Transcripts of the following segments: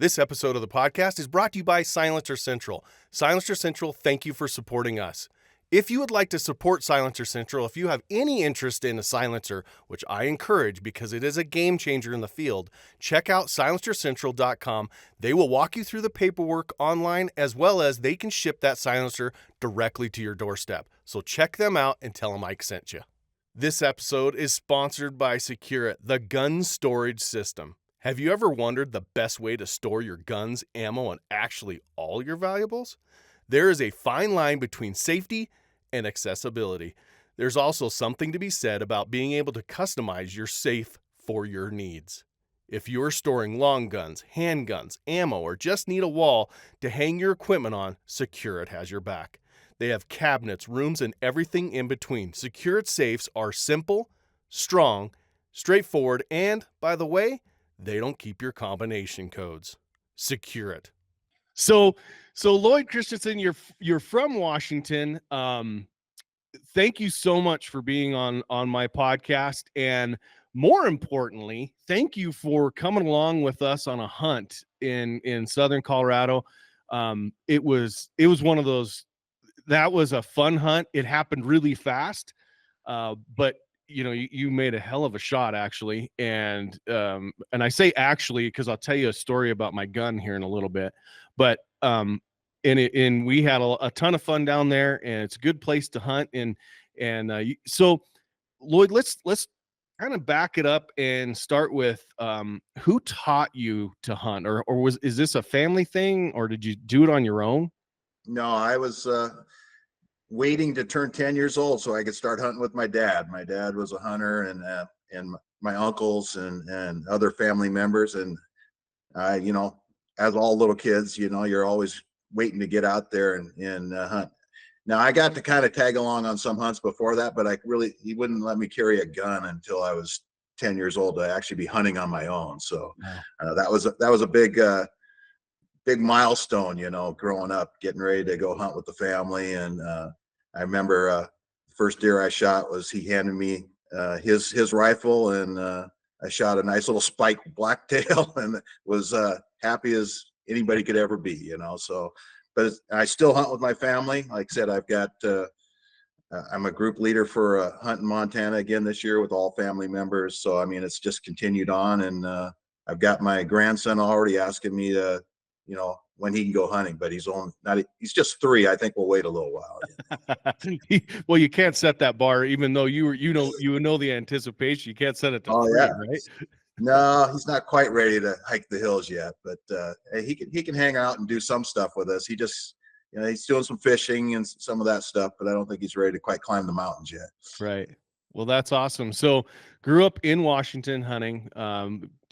This episode of the podcast is brought to you by Silencer Central. Silencer Central, thank you for supporting us. If you would like to support Silencer Central, if you have any interest in a silencer, which I encourage because it is a game changer in the field, check out silencercentral.com. They will walk you through the paperwork online, as well as they can ship that silencer directly to your doorstep. So check them out and tell them Ike sent you. This episode is sponsored by Secure It, the gun storage system. Have you ever wondered the best way to store your guns, ammo, and actually all your valuables? There is a fine line between safety and accessibility. There's also something to be said about being able to customize your safe for your needs. If you are storing long guns, handguns, ammo, or just need a wall to hang your equipment on, Secure It has your back. They have cabinets, rooms, and everything in between. Secure It safes are simple, strong, straightforward, and, by the way, they don't keep your combination codes. Secure It. So Lloyd Christianson, you're from Washington. Thank you so much for being on my podcast, and more importantly, thank you for coming along with us on a hunt in southern Colorado. It was one of those. That was a fun hunt. It happened really fast, but you made a hell of a shot, actually. And I say actually because I'll tell you a story about my gun here in a little bit. But and we had a ton of fun down there, and it's a good place to hunt. So Lloyd, let's kind of back it up and start with who taught you to hunt, or is this a family thing, or did you do it on your own? No, I was waiting to turn 10 years old so I could start hunting with my dad. My dad was a hunter, and my uncles and other family members. And as all little kids, you're always waiting to get out there and hunt. Now, I got to kind of tag along on some hunts before that, but he wouldn't let me carry a gun until I was 10 years old to actually be hunting on my own. So that was a big milestone, growing up, getting ready to go hunt with the family. And I remember first deer I shot was he handed me his rifle, and I shot a nice little spiked blacktail, and was happy as anybody could ever be, So, but I still hunt with my family. Like I said, I've got I'm a group leader for a hunt in Montana again this year with all family members. So I mean, it's just continued on, and I've got my grandson already asking me to, when he can go hunting, but he's he's just 3. I think we'll wait a little while. Well, you can't set that bar, even though you know the anticipation. You can't set it to 3, right? No, he's not quite ready to hike the hills yet, but he can hang out and do some stuff with us. He just, he's doing some fishing and some of that stuff, but I don't think he's ready to quite climb the mountains yet. Right. Well, that's awesome. So grew up in Washington hunting,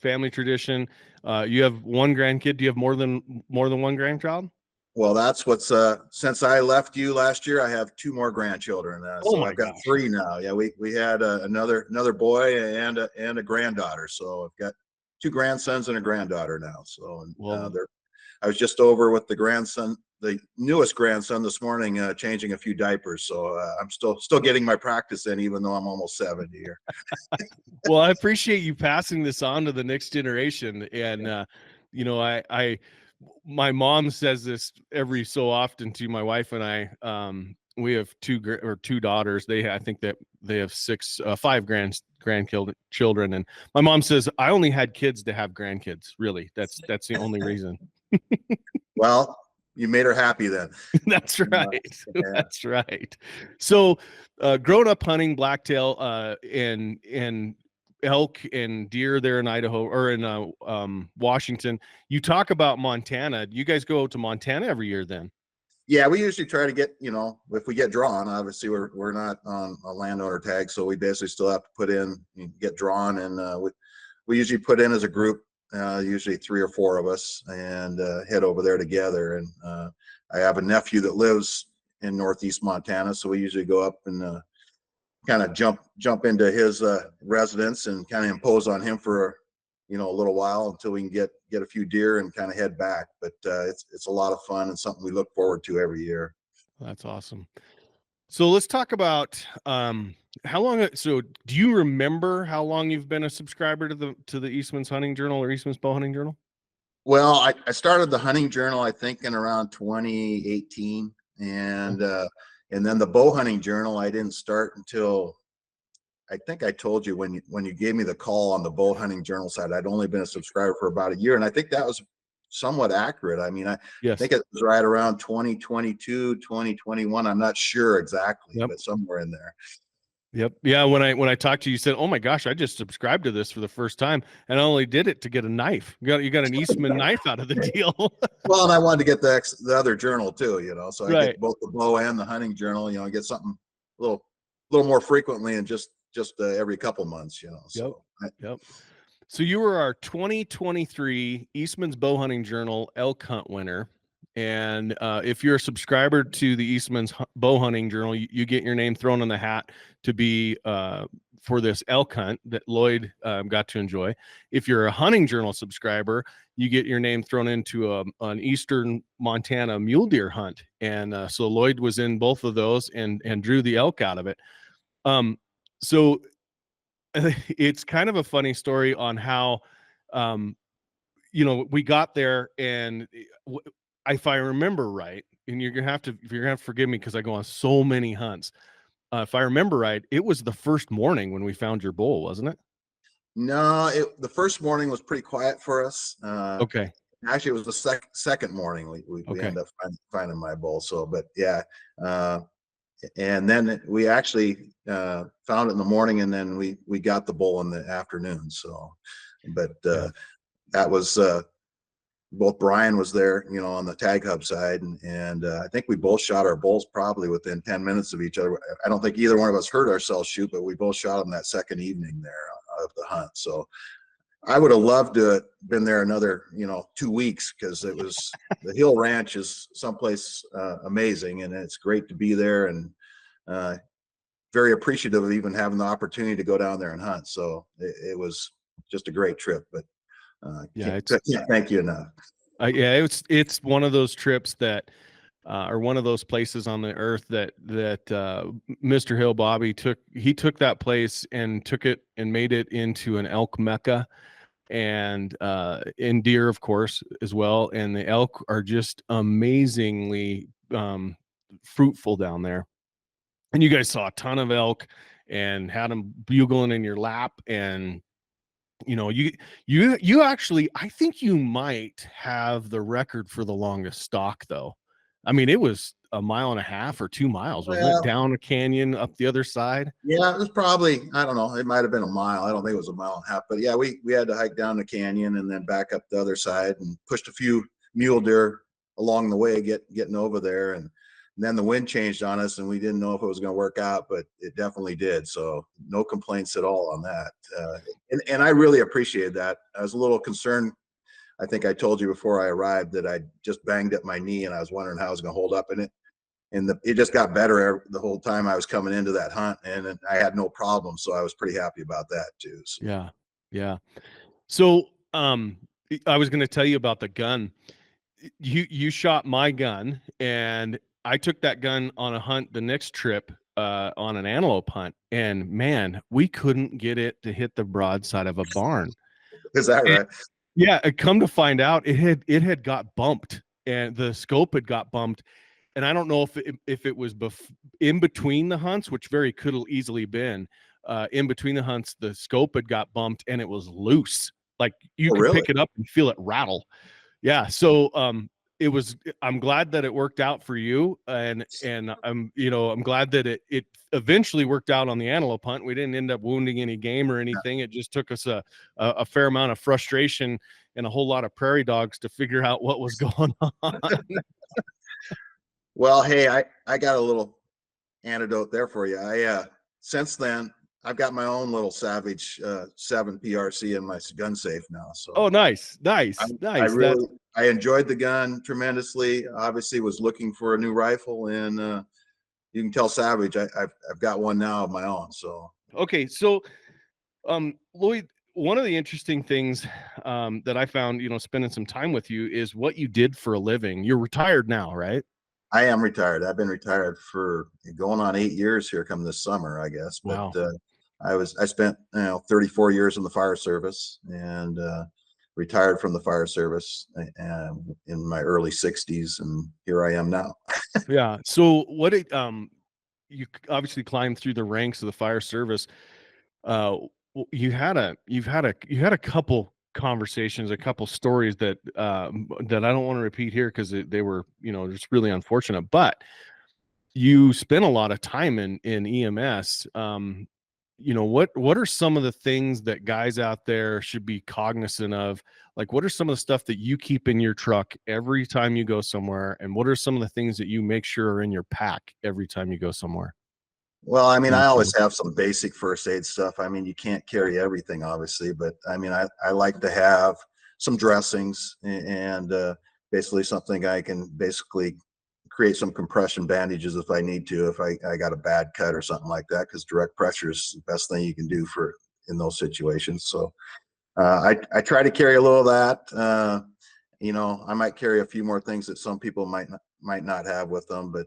family tradition. You have one grandkid. Do you have more than one grandchild? Well, that's what's since I left you last year, I have 2 more grandchildren. So I've got 3 now. Yeah, we had another boy and a granddaughter. So I've got 2 grandsons and a granddaughter now. So I was just over with the newest grandson this morning, changing a few diapers. So I'm still getting my practice in, even though I'm almost 70 here. Well, I appreciate you passing this on to the next generation. And, my mom says this every so often to my wife and I. We have 2 daughters. I think that they have 5 grandchildren. And my mom says, I only had kids to have grandkids. Really. That's the only reason. Well, you made her happy then. That's right. Yeah. That's right. So, growing up hunting blacktail and elk and deer there in Idaho or in Washington, you talk about Montana. You guys go to Montana every year then? Yeah, we usually try to get, if we get drawn, obviously we're not on a landowner tag, so we basically still have to put in, get drawn, and we usually put in as a group. Usually 3 or 4 of us, and head over there together. And I have a nephew that lives in northeast Montana, so we usually go up and kind of jump into his residence and kind of impose on him for a little while until we can get a few deer and kind of head back. But it's a lot of fun and something we look forward to every year. That's awesome. So let's talk about how long. So do you remember how long you've been a subscriber to the Eastmans Hunting Journal or Eastmans Bowhunting Journal? Well, I started the hunting journal, I think, in around 2018, and then the bow hunting journal I didn't start until, I think I told you when you gave me the call on the bow hunting journal side, I'd only been a subscriber for about a year, and I think that was somewhat accurate. I mean, I Yes. think it was right around 2022, 2021. I'm not sure exactly, Yep. but somewhere in there. Yep. Yeah. When I talked to you, you said, "Oh my gosh, I just subscribed to this for the first time, and I only did it to get a knife. You got an Eastman knife out of the deal." Well, and I wanted to get the other journal too, so I Right. get both the bow and the hunting journal. I get something a little more frequently and just every couple months. So Yep. So you were our 2023 Eastman's Bowhunting Journal elk hunt winner. And if you're a subscriber to the Eastman's Bowhunting Journal, you get your name thrown in the hat to be for this elk hunt that Lloyd got to enjoy. If you're a hunting journal subscriber, you get your name thrown into an Eastern Montana mule deer hunt. And so Lloyd was in both of those and drew the elk out of it. So it's kind of a funny story on how, we got there, and if I remember right, and you're gonna have to forgive me because I go on so many hunts. If I remember right, it was the first morning when we found your bull, wasn't it? no, the first morning was pretty quiet for us. Okay. Actually, it was the second morning we Okay. ended up finding my bull. So, but yeah, and then we actually found it in the morning, and then we got the bull in the afternoon. So, but that was both Brian was there, on the TagHub side, and I think we both shot our bulls probably within 10 minutes of each other. I don't think either one of us heard ourselves shoot, but we both shot them that second evening there of the hunt. So I would have loved to have been there another, 2 weeks, because it was the Hill Ranch is someplace amazing, and it's great to be there, and very appreciative of even having the opportunity to go down there and hunt. So it was just a great trip, but can't thank you enough. It's one of those trips that or one of those places on the earth that Mr. Hill Bobby took that place and took it and made it into an elk mecca, and in deer, of course, as well. And the elk are just amazingly fruitful down there. And you guys saw a ton of elk and had them bugling in your lap. And you actually, I think you might have the record for the longest stalk, though. I mean, it was 1.5 miles or 2 miles, wasn't it? Down a canyon, up the other side. Yeah, it was probably, I don't know, it might have been 1 mile. I don't think it was 1.5 miles, but yeah, we had to hike down the canyon and then back up the other side, and pushed a few mule deer along the way, getting over there. And then the wind changed on us, and we didn't know if it was going to work out, but it definitely did. So no complaints at all on that. And I really appreciated that. I was a little concerned. I think I told you before I arrived that I just banged up my knee, and I was wondering how I was going to hold up in it. And it just got better the whole time I was coming into that hunt, and I had no problem. So I was pretty happy about that too. So. Yeah. So I was going to tell you about the gun. You shot my gun, and I took that gun on a hunt the next trip on an antelope hunt, and man, we couldn't get it to hit the broadside of a barn. Is that right? Yeah, come to find out, it had got bumped, and the scope had got bumped. And I don't know if it was in between the hunts, which very could have easily been in between the hunts, the scope had got bumped and it was loose. Like you could pick it up and feel it rattle. Yeah. So I'm glad that it worked out for you. And I'm glad that it eventually worked out on the antelope hunt. We didn't end up wounding any game or anything. It just took us a fair amount of frustration and a whole lot of prairie dogs to figure out what was going on. Well, hey, I got a little antidote there for you. Since then I've got my own little Savage 7 PRC in my gun safe now. So nice. I enjoyed the gun tremendously. Obviously was looking for a new rifle, and you can tell Savage I've got one now of my own. So okay, so Lloyd, one of the interesting things that I found, spending some time with you, is what you did for a living. You're retired now, right? I am retired. I've been retired for going on 8 years here come this summer, I guess. But wow. I spent 34 years in the fire service, and retired from the fire service in my early 60s, and here I am now. Yeah. So you obviously climbed through the ranks of the fire service. You've had a couple conversations, a couple stories that that I don't want to repeat here because they were, just really unfortunate. But you spent a lot of time in EMS. What are some of the things that guys out there should be cognizant of? Like, what are some of the stuff that you keep in your truck every time you go somewhere? And what are some of the things that you make sure are in your pack every time you go somewhere? Well, I mean, I always have some basic first aid stuff. I mean, you can't carry everything, obviously, but I mean, I like to have some dressings and basically something I can basically create some compression bandages if I need to, if I got a bad cut or something like that, because direct pressure is the best thing you can do in those situations. So I try to carry a little of that. I might carry a few more things that some people might not have with them, but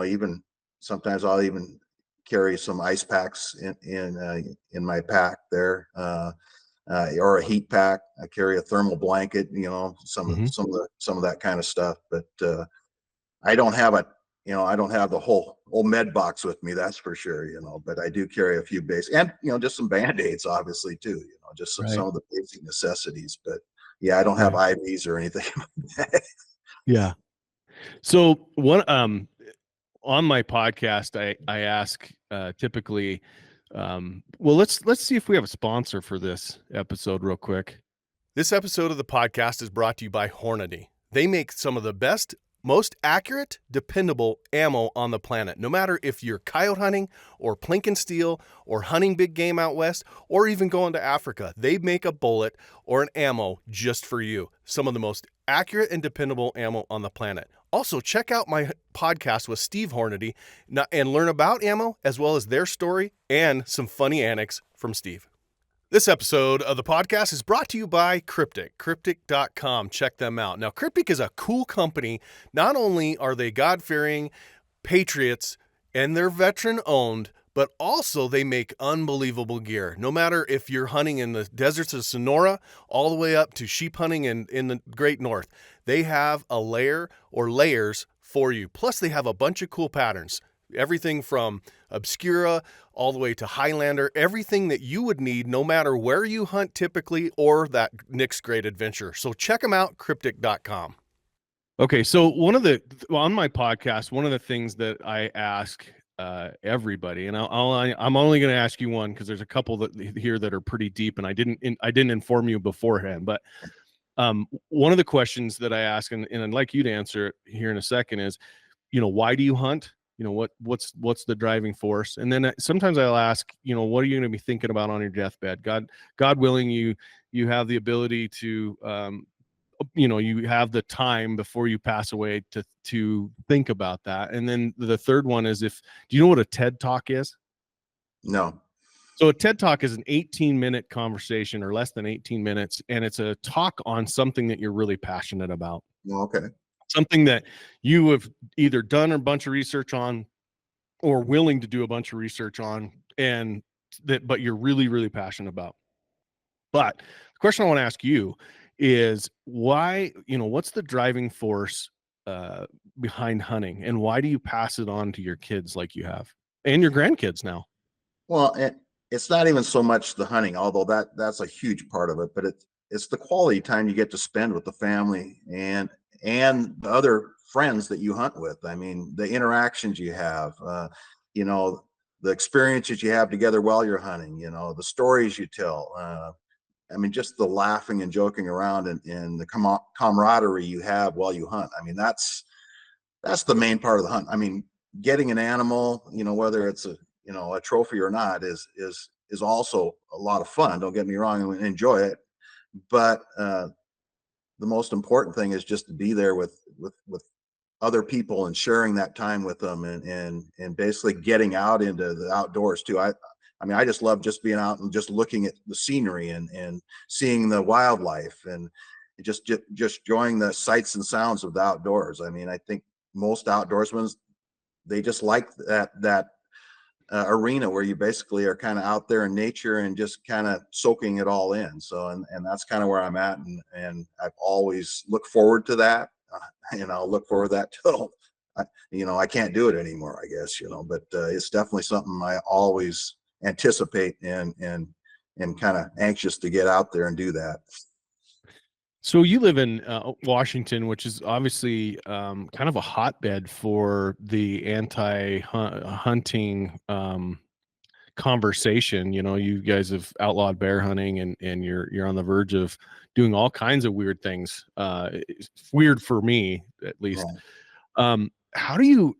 even sometimes I'll even carry some ice packs in my pack there, or a heat pack. I carry a thermal blanket, some of that kind of stuff. But I don't have the whole med box with me, that's for sure. But I do carry a few basic, and just some Band-Aids, obviously, too. Just some of the basic necessities. But yeah, I don't have IVs or anything. Yeah. So on my podcast, I ask typically, well, let's see if we have a sponsor for this episode real quick. This episode of the podcast is brought to you by Hornady. They make some of the best, most accurate, dependable ammo on the planet. No matter if you're coyote hunting or plinking steel or hunting big game out west or even going to Africa, they make a bullet or an ammo just for you. Some of the most accurate and dependable ammo on the planet. Also, check out my podcast with Steve Hornady and learn about ammo as well as their story and some funny anecdotes from Steve. This episode of the podcast is brought to you by Cryptic, cryptic.com. Check them out. Now, Cryptic is a cool company. Not only are they God-fearing patriots and they're veteran-owned, but also they make unbelievable gear. No matter if you're hunting in the deserts of Sonora all the way up to sheep hunting in the Great North, they have a layer or layers for you. Plus, they have a bunch of cool patterns. Everything from Obscura all the way to Highlander, everything that you would need no matter where you hunt typically or that next great adventure. So check them out, cryptic.com. Okay, so on my podcast, one of the things that I ask everybody, and I'm only going to ask you one because there's a couple here that are pretty deep, and I didn't inform you beforehand, but one of the questions that I ask, and I'd like you to answer it here in a second, is, why do you hunt? What's the driving force? And then sometimes I'll ask, what are you going to be thinking about on your deathbed? God willing, you have the ability to, you have the time before you pass away to think about that. And then the third one is, do you know what a TED Talk is? No. So a TED Talk is an 18-minute conversation or less than 18 minutes. And it's a talk on something that you're really passionate about. Okay. Something that you have either done a bunch of research on or willing to do a bunch of research on, but you're really, really passionate about. But the question I want to ask you is why, what's the driving force behind hunting, and why do you pass it on to your kids like you have and your grandkids now? Well, it's not even so much the hunting, although that's a huge part of it, but it's the quality time you get to spend with the family and the other friends that you hunt with. I mean, the interactions you have, the experiences you have together while you're hunting, the stories you tell. I mean, just the laughing and joking around and the camaraderie you have while you hunt. I mean, that's the main part of the hunt. I mean, getting an animal, whether it's a trophy or not, is also a lot of fun. Don't get me wrong, and enjoy it. But the most important thing is just to be there with other people and sharing that time with them and basically getting out into the outdoors too. I mean, I just love just being out and just looking at the scenery and seeing the wildlife and just enjoying the sights and sounds of the outdoors. I mean, I think most outdoorsmen, they just like that arena where you basically are kind of out there in nature and just kind of soaking it all in. So, and that's kind of where I'm at. And I've always looked forward to that. And I'll look forward to that till, I can't do it anymore, I guess, but it's definitely something I always anticipate and kind of anxious to get out there and do that. So you live in Washington, which is obviously kind of a hotbed for the anti-hunting conversation. You guys have outlawed bear hunting, and you're on the verge of doing all kinds of weird things. It's weird for me, at least. Right. How do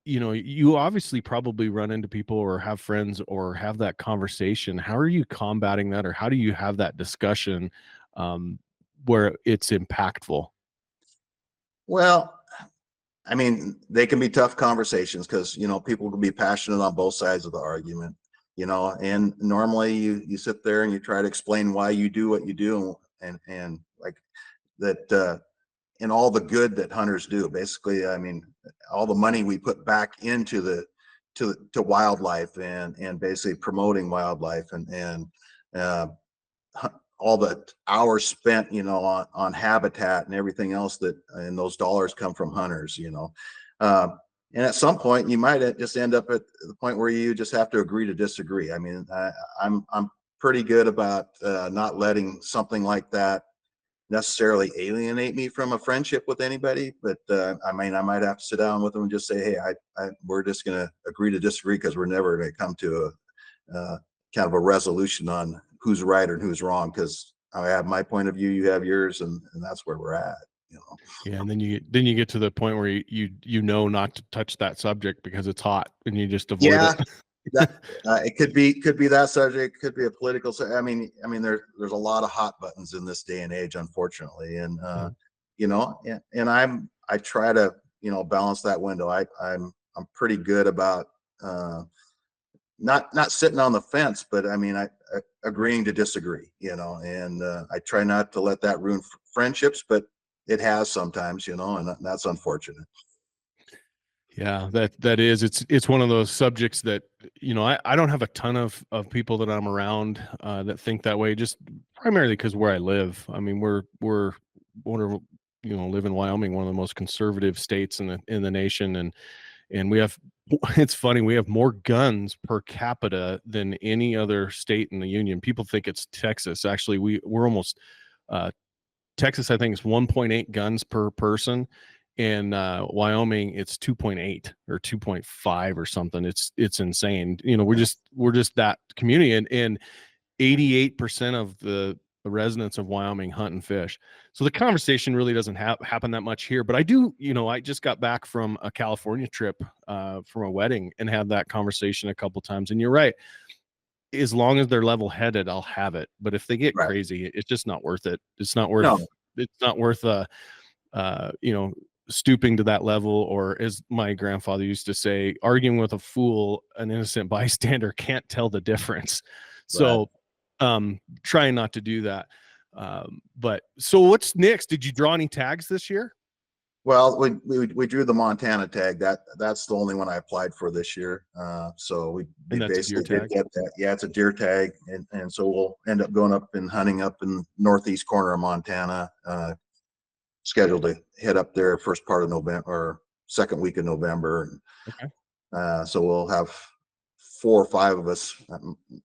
you obviously probably run into people or have friends or have that conversation. How are you combating that, or how do you have that discussion where it's impactful? Well, I mean, they can be tough conversations because, people can be passionate on both sides of the argument, and normally you sit there and you try to explain why you do what you do, and like that, and all the good that hunters do. Basically, I mean, all the money we put back into to wildlife and basically promoting wildlife and all the hours spent, on habitat and everything else and those dollars come from hunters, and at some point you might just end up at the point where you just have to agree to disagree. I mean, I'm pretty good about not letting something like that necessarily alienate me from a friendship with anybody, but I mean, I might have to sit down with them and just say, hey, we're just going to agree to disagree because we're never going to come to a kind of a resolution on who's right or who's wrong, because I have my point of view, you have yours, and that's where we're at. Yeah, and then you get to the point where you know not to touch that subject because it's hot, and you just avoid it. That it could be that subject, could be a political. I mean, there's a lot of hot buttons in this day and age, unfortunately, and and I try to balance that window. I'm pretty good about not sitting on the fence, but I mean, I agreeing to disagree, and I try not to let that ruin friendships, but it has sometimes, and that's unfortunate. Yeah, that is, it's one of those subjects that, I don't have a ton of people that I'm around that think that way, just primarily because where I live. I mean, we're live in Wyoming, one of the most conservative states in the nation, and we have, it's funny, we have more guns per capita than any other state in the union. People think it's Texas. Actually, we're almost Texas, I think, is 1.8 guns per person. In Wyoming, it's 2.8 or 2.5 or something. It's insane. We're just that community, and 88% of the residents of Wyoming hunt and fish. So the conversation really doesn't happen that much here. But I do, I just got back from a California trip from a wedding and had that conversation a couple times. And you're right. As long as they're level headed, I'll have it. But if they get Right. crazy, it's just not worth it. It's not worth. No. It's not worth stooping to that level, or as my grandfather used to say, arguing with a fool, an innocent bystander can't tell the difference. So trying not to do that. But so what's next? Did you draw any tags this year? Well, we drew the Montana tag. That's the only one I applied for this year. So we basically did get that. Yeah, it's a deer tag, and so we'll end up going up and hunting up in northeast corner of Montana. Scheduled to head up there first part of November or second week of November. Okay. So we'll have 4 or 5 of us.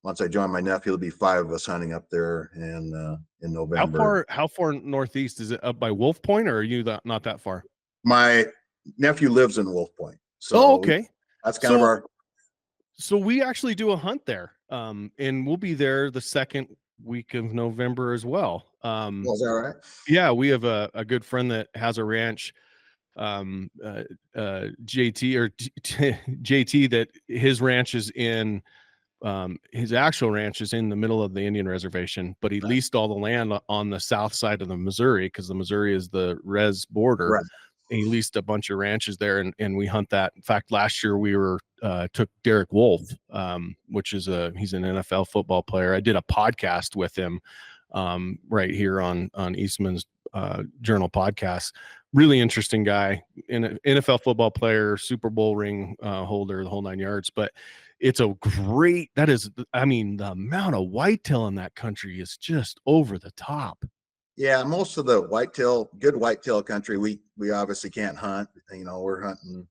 Once I join my nephew, there'll be 5 of us hunting up there in November. How far northeast is it? Up by Wolf Point, or are you not that far? My nephew lives in Wolf Point. So okay. That's kind of our. So we actually do a hunt there, and we'll be there the second week of November as well. Is that right? Yeah, we have a good friend that has a ranch, JT or JT, that his ranch is in, his actual ranch is in the middle of the Indian reservation, but he leased all the land on the south side of the Missouri, because the Missouri is the res border. Right. And he leased a bunch of ranches there, and we hunt that. In fact, last year we took Derek Wolf, which is he's an NFL football player. I did a podcast with him right here on Eastmans Journal Podcast. Really interesting guy, NFL football player, Super Bowl ring holder, the whole 9 yards. But it's a great, that is, I mean, the amount of whitetail in that country is just over the top. Yeah, most of the good whitetail country, we obviously can't hunt. We're hunting,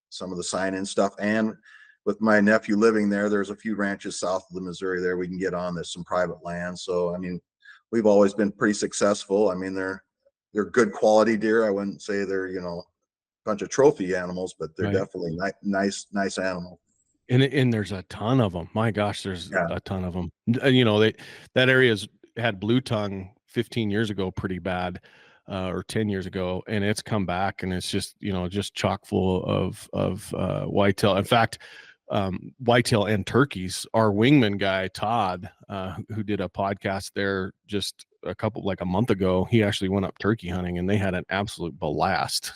some of the sign-in stuff. And with my nephew living there, there's a few ranches south of the Missouri there we can get on. There's some private land. So, I mean, we've always been pretty successful. I mean, they're good quality deer. I wouldn't say they're, a bunch of trophy animals, but they're definitely nice animals. And there's a ton of them. My gosh, there's a ton of them. That area's had blue tongue 15 years ago pretty bad, or 10 years ago, and it's come back, and it's just just chock full of whitetail. In fact, whitetail and turkeys. Our wingman guy Todd, who did a podcast there just a month ago, he actually went up turkey hunting, and they had an absolute blast.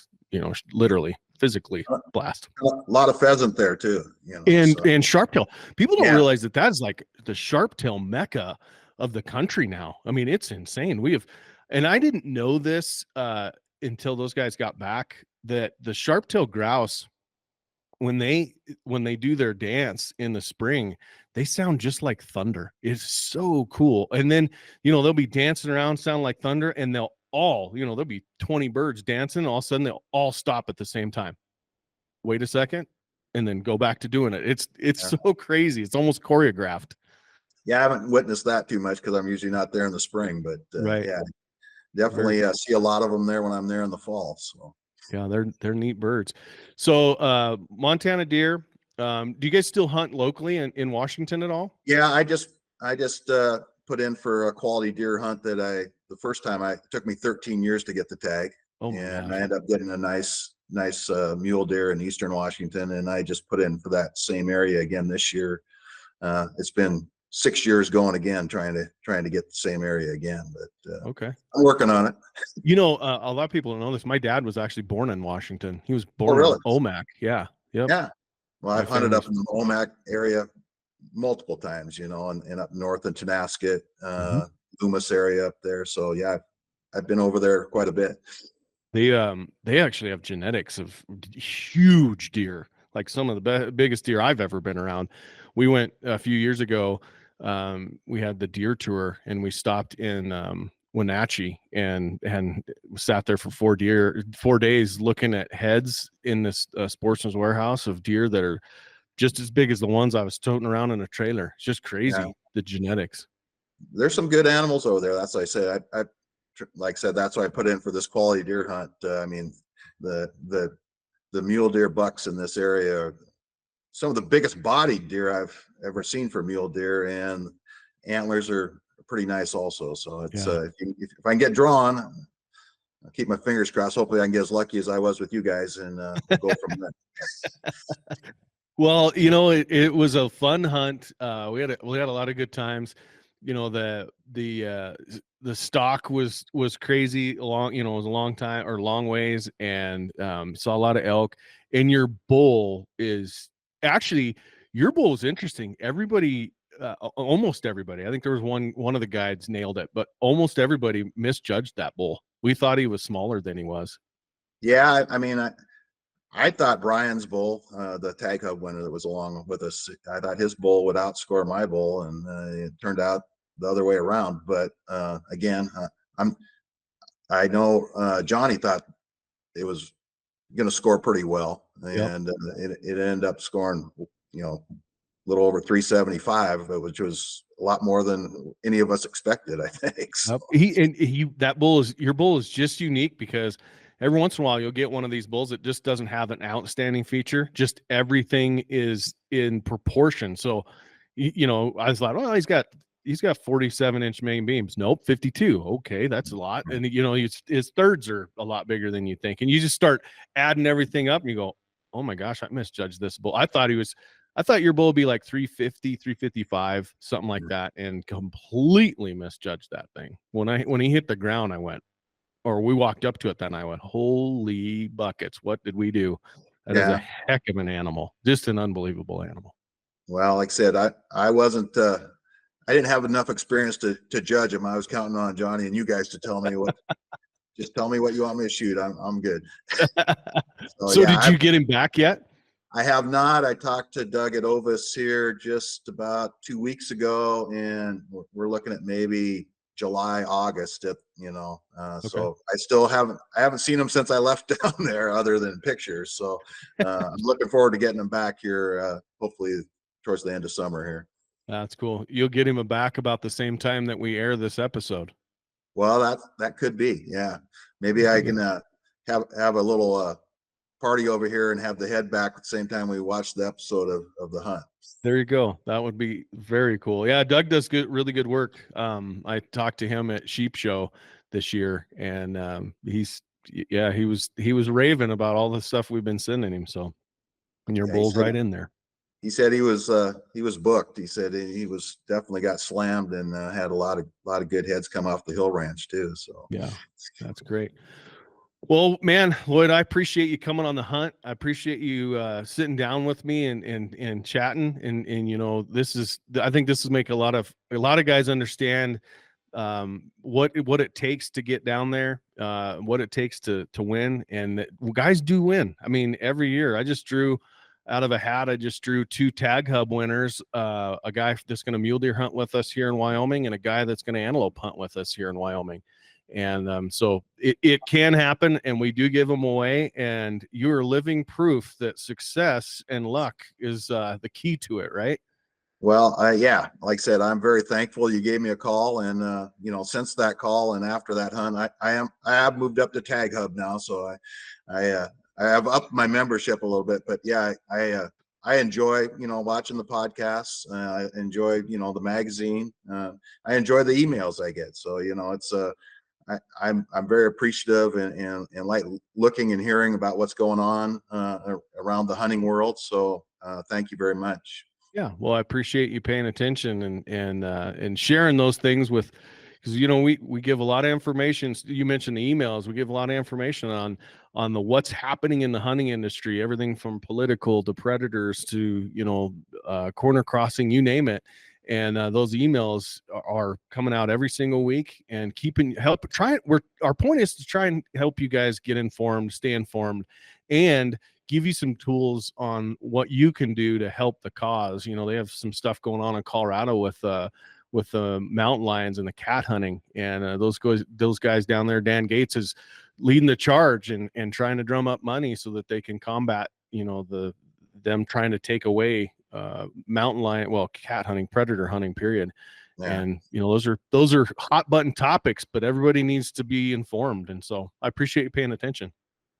Literally, physically blast. A lot of pheasant there too. And sharptail. People don't realize that that's like the sharptail mecca of the country now. I mean, it's insane. And I didn't know this until those guys got back, that the sharptail grouse, when they do their dance in the spring, they sound just like thunder. It's so cool. And then they'll be dancing around, sound like thunder, and they'll there'll be 20 birds dancing, and all of a sudden they'll all stop at the same time. Wait a second, and then go back to doing it. It's so crazy. It's almost choreographed. Yeah, I haven't witnessed that too much because I'm usually not there in the spring, but yeah, definitely see a lot of them there when I'm there in the fall. So yeah, they're neat birds. So Montana deer. Do you guys still hunt locally in Washington at all? Yeah, I just put in for a quality deer hunt that the first time it took me 13 years to get the tag. And I ended up getting a nice mule deer in Eastern Washington, and I just put in for that same area again this year. It's been 6 years going again, trying to get the same area again, but okay, I'm working on it. A lot of people don't know this. My dad was actually born in Washington. He was born in Omak. Yeah. Yep. Yeah. Well, I've hunted up in the Omak area multiple times, and up north in Tonasket, Loomis area up there. So yeah, I've been over there quite a bit. They actually have genetics of huge deer, like some of the biggest deer I've ever been around. We went a few years ago. We had the deer tour, and we stopped in Wenatchee and sat there for 4 days looking at heads in this sportsman's warehouse of deer that are just as big as the ones I was toting around in a trailer. It's just crazy, the genetics. There's some good animals over there. That's what I said. I like I said, that's why I put in for this quality deer hunt. I mean, the mule deer bucks in this area are some of the biggest bodied deer I've ever seen for mule deer, and antlers are pretty nice also. So it's if I can get drawn, I'll keep my fingers crossed. Hopefully I can get as lucky as I was with you guys, and we'll go from there. Well, it was a fun hunt. We had a lot of good times. The stock was crazy long, it was a long time or long ways, and saw a lot of elk. And your bull is interesting. Everybody, almost everybody, I think there was one of the guides nailed it, but almost everybody misjudged that bull. We thought he was smaller than he was. Yeah, I mean, I thought Brian's bull, the TagHub winner that was along with us, I thought his bull would outscore my bull, and it turned out the other way around. But again, I know Johnny thought it was going to score pretty well, and it ended up scoring, a little over 375, which was a lot more than any of us expected, I think. So. Your bull is just unique because every once in a while you'll get one of these bulls that just doesn't have an outstanding feature. Just everything is in proportion. So, I was like, well, he's got 47-inch main beams. Nope, 52. Okay, that's a lot. And his thirds are a lot bigger than you think. And you just start adding everything up, and you go, oh my gosh, I misjudged this bull. I thought your bull would be like 350, 355, something like that, and completely misjudged that thing. When he hit the ground, we walked up to it then, I went, holy buckets, what did we do? That is a heck of an animal. Just an unbelievable animal. Well, like I said, I wasn't I didn't have enough experience to judge him. I was counting on Johnny and you guys to tell me just tell me what you want me to shoot. I'm good. So did you get him back yet? I have not. I talked to Doug at Ovis here just about 2 weeks ago, and we're looking at maybe July, August. So I haven't seen him since I left down there, other than pictures. So I'm looking forward to getting him back here, hopefully towards the end of summer here. That's cool. You'll get him back about the same time that we air this episode. Well, that could be, yeah. Maybe I can have a little party over here and have the head back at the same time we watch the episode of the hunt. There you go. That would be very cool. Yeah, Doug does really good work. I talked to him at Sheep Show this year, and he was raving about all the stuff we've been sending him. So, and your bull's right in there. He said he was booked. He said he was definitely got slammed and had a lot of good heads come off the hill ranch too. So yeah, that's great. Well, man, Lloyd, I appreciate you coming on the hunt. I appreciate you sitting down with me and chatting. And I think this is make a lot of guys understand what it takes to get down there, what it takes to win, and guys do win. I mean, every year I just drew out of a hat. I just drew 2 TagHub winners, a guy that's going to mule deer hunt with us here in Wyoming, and a guy that's going to antelope hunt with us here in Wyoming. And so it can happen, and we do give them away. And you are living proof that success and luck is the key to it, right? Well, yeah, like I said, I'm very thankful you gave me a call, and since that call and after that hunt, I have moved up to TagHub now, so I have upped my membership a little bit. But yeah, I enjoy watching the podcasts. I enjoy the magazine. I enjoy the emails I get. So it's I'm very appreciative and like looking and hearing about what's going on around the hunting world. So thank you very much. Yeah, well, I appreciate you paying attention and sharing those things with, because we give a lot of information. You mentioned the emails. We give a lot of information on the what's happening in the hunting industry, everything from political to predators to corner crossing, you name it. And those emails are coming out every single week, and our point is to try and help you guys get informed, stay informed, and give you some tools on what you can do to help the cause. They have some stuff going on in Colorado with the mountain lions and the cat hunting, and those guys down there, Dan Gates is leading the charge and trying to drum up money so that they can combat them trying to take away mountain lion, cat hunting, predator hunting, period. Yeah. And those are hot button topics, but everybody needs to be informed. And so I appreciate you paying attention.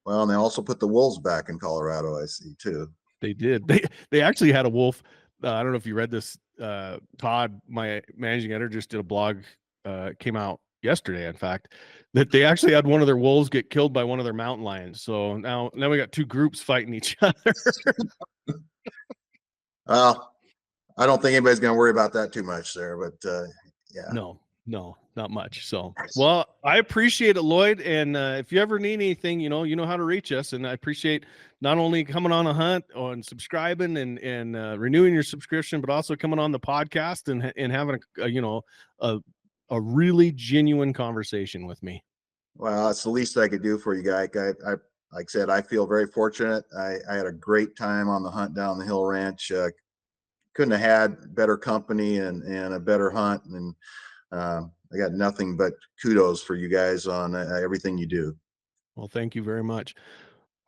Well, and they also put the wolves back in Colorado, I see too. They did. They actually had a wolf. I don't know if you read this. Todd, my managing editor, just did a blog, came out yesterday, in fact, that they actually had one of their wolves get killed by one of their mountain lions. So now we got 2 groups fighting each other. Well, I don't think anybody's going to worry about that too much there, but yeah. No, not much. So, well, I appreciate it, Lloyd. And if you ever need anything, you know how to reach us. And I appreciate not only coming on a hunt and subscribing and renewing your subscription, but also coming on the podcast and having a really genuine conversation with me. Well, it's the least I could do for you, guys. I like I said, I feel very fortunate. I had a great time on the hunt down the hill ranch. Couldn't have had better company and a better hunt. And I got nothing but kudos for you guys on everything you do. Well, thank you very much.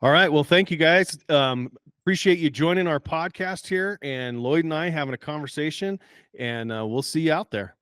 All right. Well, thank you guys. Appreciate you joining our podcast here, and Lloyd and I having a conversation, and we'll see you out there.